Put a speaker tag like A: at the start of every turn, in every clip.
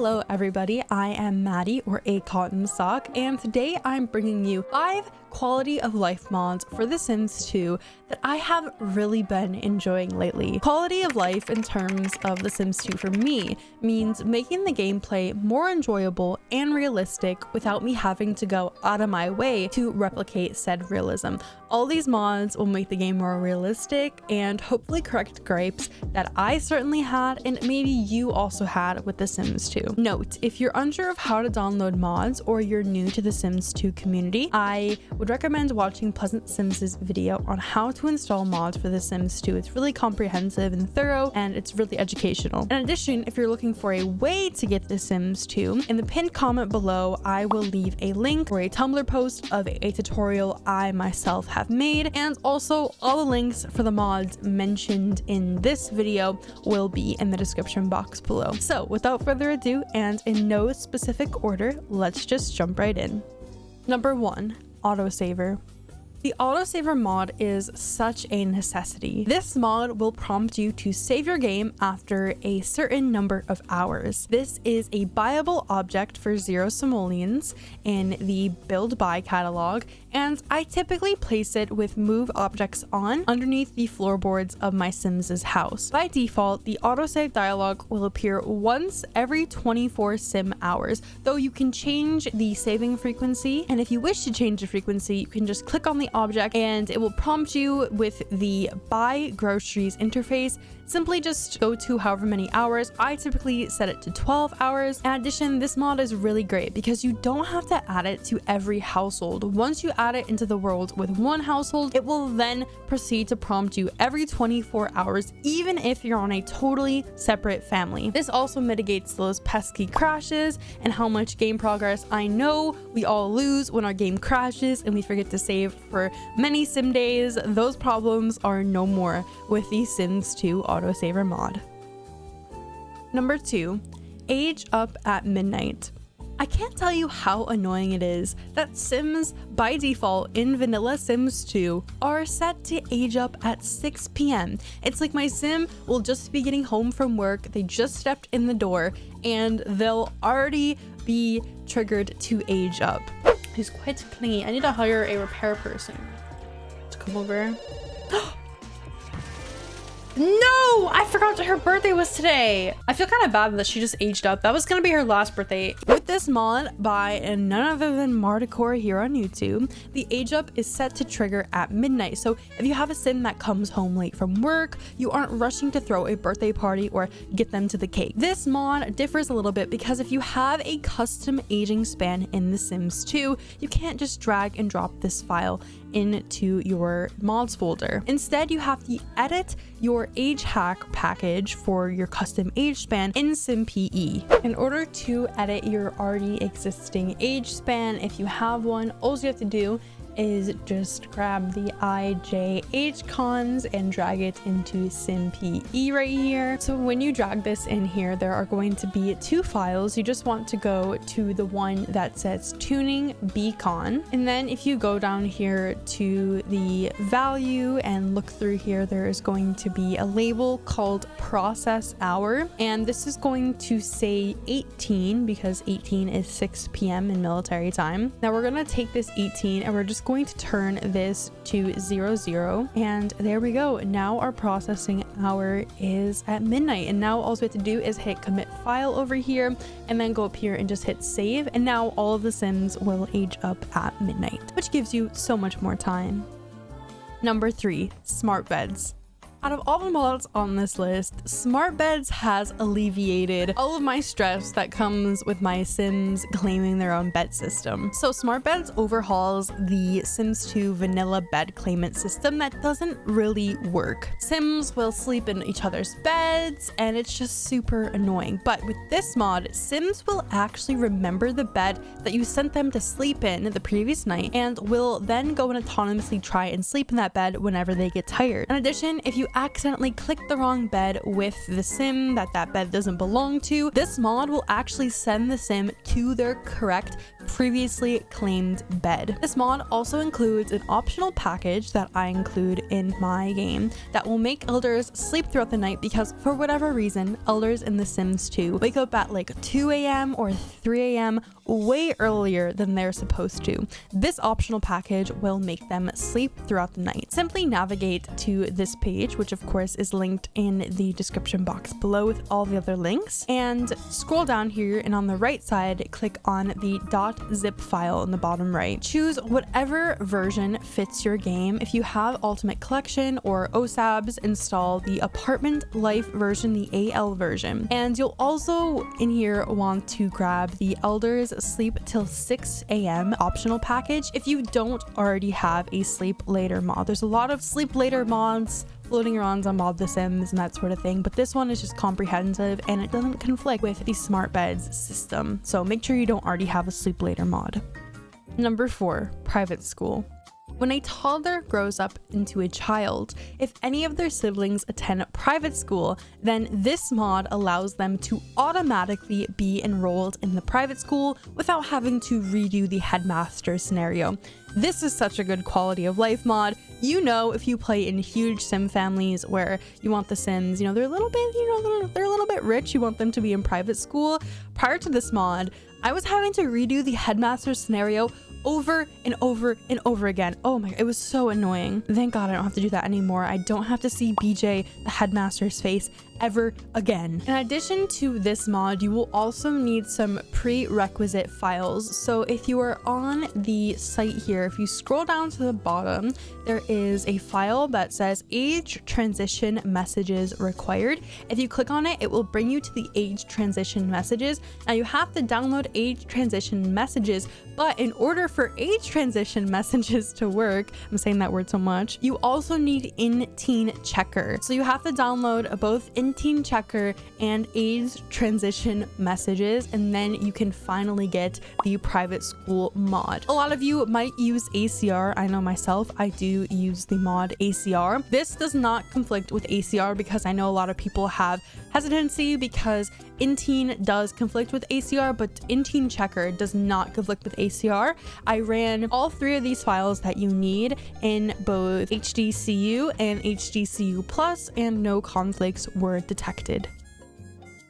A: Hello everybody, I am Maddie or A Cotton Sock, and today I'm bringing you 5 quality of life mods for The Sims 2 that I have really been enjoying lately. Quality of life in terms of The Sims 2 for me means making the gameplay more enjoyable and realistic without me having to go out of my way to replicate said realism. All these mods will make the game more realistic and hopefully correct gripes that I certainly had and maybe you also had with The Sims 2. Note, if you're unsure of how to download mods or you're new to The Sims 2 community, I would recommend watching Pleasant Sims' video on how to install mods for The Sims 2. It's really comprehensive and thorough, and it's really educational. In addition, if you're looking for a way to get The Sims 2, in the pinned comment below, I will leave a link for a Tumblr post of a tutorial I myself have made, and also all the links for the mods mentioned in this video will be in the description box below. So without further ado, and in no specific order, let's just jump right in. Number 1. Autosaver. The autosaver mod is such a necessity. This mod will prompt you to save your game after a certain number of hours. This is a buyable object for 0 simoleons in the build by catalog, and I typically place it with move objects on underneath the floorboards of my Sims' house. By default, the autosave dialog will appear once every 24 sim hours, though you can change the saving frequency, and if you wish to change the frequency, you can just click on the object and it will prompt you with the buy groceries interface. Simply just go to however many hours. I typically set it to 12 hours. In addition, this mod is really great because you don't have to add it to every household. Once you add it into the world with one household, it will then proceed to prompt you every 24 hours, even if you're on a totally separate family. This also mitigates those pesky crashes and how much game progress I know we all lose when our game crashes and we forget to save for many sim days. Those problems are no more with the Sims 2 autosaver mod. Number 2, age up at midnight. I can't tell you how annoying it is that Sims by default in vanilla Sims 2 are set to age up at 6 p.m. It's like my Sim will just be getting home from work, they just stepped in the door, and they'll already be triggered to age up. He's quite clingy. I need to hire a repair person to come over. No, I forgot that her birthday was today. I feel kind of bad that she just aged up. That was gonna be her last birthday. With this mod by none other than Mardecor here on YouTube, the age up is set to trigger at midnight. So if you have a Sim that comes home late from work, you aren't rushing to throw a birthday party or get them to the cake. This mod differs a little bit because if you have a custom aging span in The Sims 2, you can't just drag and drop this file into your mods folder. Instead, you have to edit your age hack package for your custom age span in SimPE. In order to edit your already existing age span, if you have one, all you have to do is just grab the IJHcons and drag it into SimPE right here. So when you drag this in here, there are going to be 2 files. You just want to go to the one that says tuning beacon, and then if you go down here to the value and look through here, there is going to be a label called process hour, and this is going to say 18 because 18 is 6 p.m. in military time. Now we're gonna take this 18 and we're just going to turn this to 00, and there we go. Now our processing hour is at midnight, and now all we have to do is hit commit file over here and then go up here and just hit save, and now all of the Sims will age up at midnight, which gives you so much more time. Number 3, smart beds. Out of all the mods on this list, Smart Beds has alleviated all of my stress that comes with my Sims claiming their own bed system. So Smart Beds overhauls the Sims 2 vanilla bed claimant system that doesn't really work. Sims will sleep in each other's beds and it's just super annoying. But with this mod, Sims will actually remember the bed that you sent them to sleep in the previous night and will then go and autonomously try and sleep in that bed whenever they get tired. In addition, if you accidentally click the wrong bed with the Sim that bed doesn't belong to, this mod will actually send the Sim to their correct previously claimed bed. This mod also includes an optional package that I include in my game that will make elders sleep throughout the night, because for whatever reason, elders in The Sims 2 wake up at like 2 a.m. or 3 a.m. way earlier than they're supposed to. This optional package will make them sleep throughout the night. Simply navigate to this page, which of course is linked in the description box below with all the other links, and scroll down here, and on the right side click on the .zip file in the bottom right. Choose whatever version fits your game. If you have Ultimate Collection or OSABs, install the Apartment Life version, the AL version. And you'll also in here want to grab the Elders Sleep Till 6 a.m. optional package if you don't already have a Sleep Later mod. There's a lot of Sleep Later mods floating around on Mod The Sims and that sort of thing, but this one is just comprehensive and it doesn't conflict with the smart beds system, so make sure you don't already have a Sleep Later mod. Number 4, private school. When a toddler grows up into a child, if any of their siblings attend private school, then this mod allows them to automatically be enrolled in the private school without having to redo the headmaster scenario. This is such a good quality of life mod. You know, if you play in huge sim families where you want the Sims, you know, they're a little bit, they're a little bit rich, you want them to be in private school. Prior to this mod, I was having to redo the headmaster scenario over and over and over again. Oh my, it was so annoying. Thank God I don't have to do that anymore. I don't have to see BJ, the headmaster's face, ever again. In addition to this mod, you will also need some prerequisite files. So if you are on the site here, if you scroll down to the bottom, there is a file that says age transition messages required. If you click on it, it will bring you to the age transition messages. Now you have to download age transition messages, but in order for age transition messages to work, I'm saying that word so much, you also need In-Teen Checker. So you have to download both In-Teen Checker and age transition messages, and then you can finally get the private school mod. A lot of you might use ACR. I know myself, I do use the mod ACR. This does not conflict with ACR because I know a lot of people have hesitancy because In-Teen does conflict with ACR, but In-Teen Checker does not conflict with ACR. I ran all 3 of these files that you need in both HDCU and HDCU Plus, and no conflicts were detected.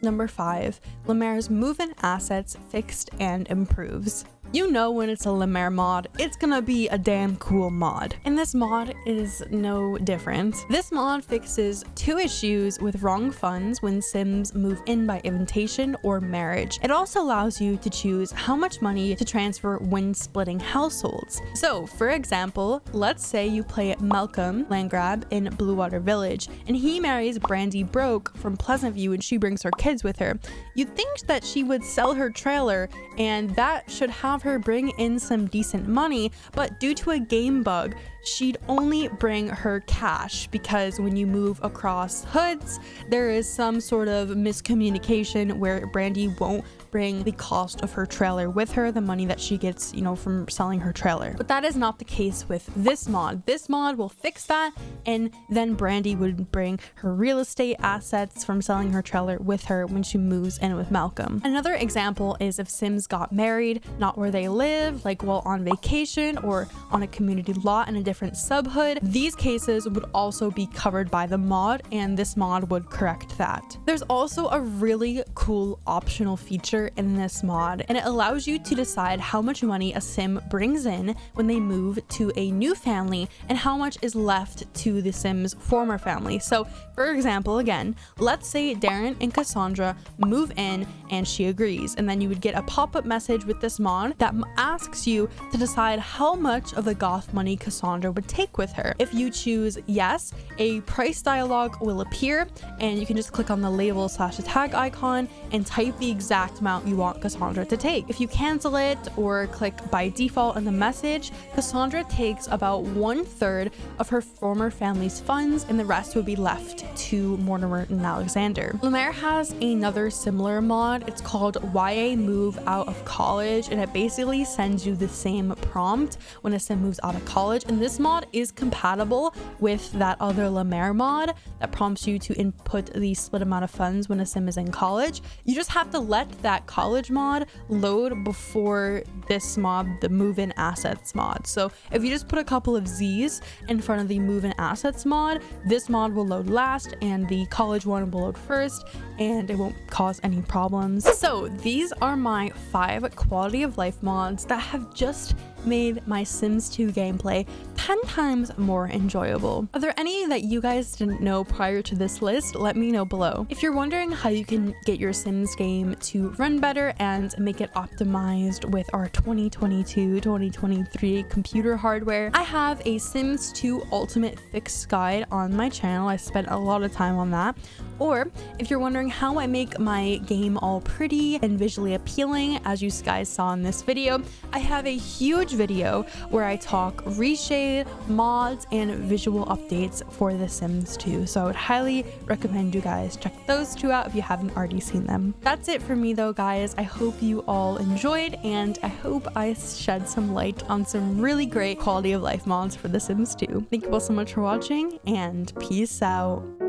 A: Number 5, Lemaire's move-in assets fixed and improves. You know when it's a Lemaire mod, it's gonna be a damn cool mod. And this mod is no different. This mod fixes 2 issues with wrong funds when Sims move in by invitation or marriage. It also allows you to choose how much money to transfer when splitting households. So for example, let's say you play Malcolm Landgrab in Bluewater Village and he marries Brandy Broke from Pleasant View and she brings her kids with her. You'd think that she would sell her trailer and that should have her bring in some decent money, but due to a game bug, she'd only bring her cash because when you move across hoods, there is some sort of miscommunication where Brandy won't bring the cost of her trailer with her, the money that she gets, you know, from selling her trailer. But that is not the case with this mod. This mod will fix that, and then Brandy would bring her real estate assets from selling her trailer with her when she moves in with Malcolm. Another example is if Sims got married, not where they live, like while on vacation or on a community lot in a different subhood. These cases would also be covered by the mod, and this mod would correct that. There's also a really cool optional feature in this mod, and it allows you to decide how much money a Sim brings in when they move to a new family and how much is left to the Sim's former family. So for example, again, let's say Darren and Cassandra move in and she agrees, and then you would get a pop-up message with this mod that asks you to decide how much of the goth money Cassandra would take with her. If you choose yes, a price dialog will appear and you can just click on the label / the tag icon and type the exact amount you want Cassandra to take. If you cancel it or click by default in the message, Cassandra takes about 1/3 of her former family's funds and the rest would be left to Mortimer and Alexander. Lemaire has another similar mod. It's called YA Move Out of College, and it basically sends you the same prompt when a Sim moves out of college, and this This mod is compatible with that other La Mer mod that prompts you to input the split amount of funds when a sim is in college. You just have to let that college mod load before this mod, the move-in assets mod. So if you just put a couple of Z's in front of the move-in assets mod, this mod will load last and the college one will load first, and it won't cause any problems. So these are my 5 quality of life mods that have just made my Sims 2 gameplay 10 times more enjoyable. Are there any that you guys didn't know prior to this list? Let me know below. If you're wondering how you can get your Sims game to run better and make it optimized with our 2022-2023 computer hardware, I have a Sims 2 Ultimate Fix guide on my channel. I spent a lot of time on that. Or if you're wondering how I make my game all pretty and visually appealing, as you guys saw in this video, I have a huge video where I talk reshade, mods, and visual updates for The Sims 2. So I would highly recommend you guys check those 2 out if you haven't already seen them. That's it for me though, guys. I hope you all enjoyed, and I hope I shed some light on some really great quality of life mods for The Sims 2. Thank you all so much for watching, and peace out.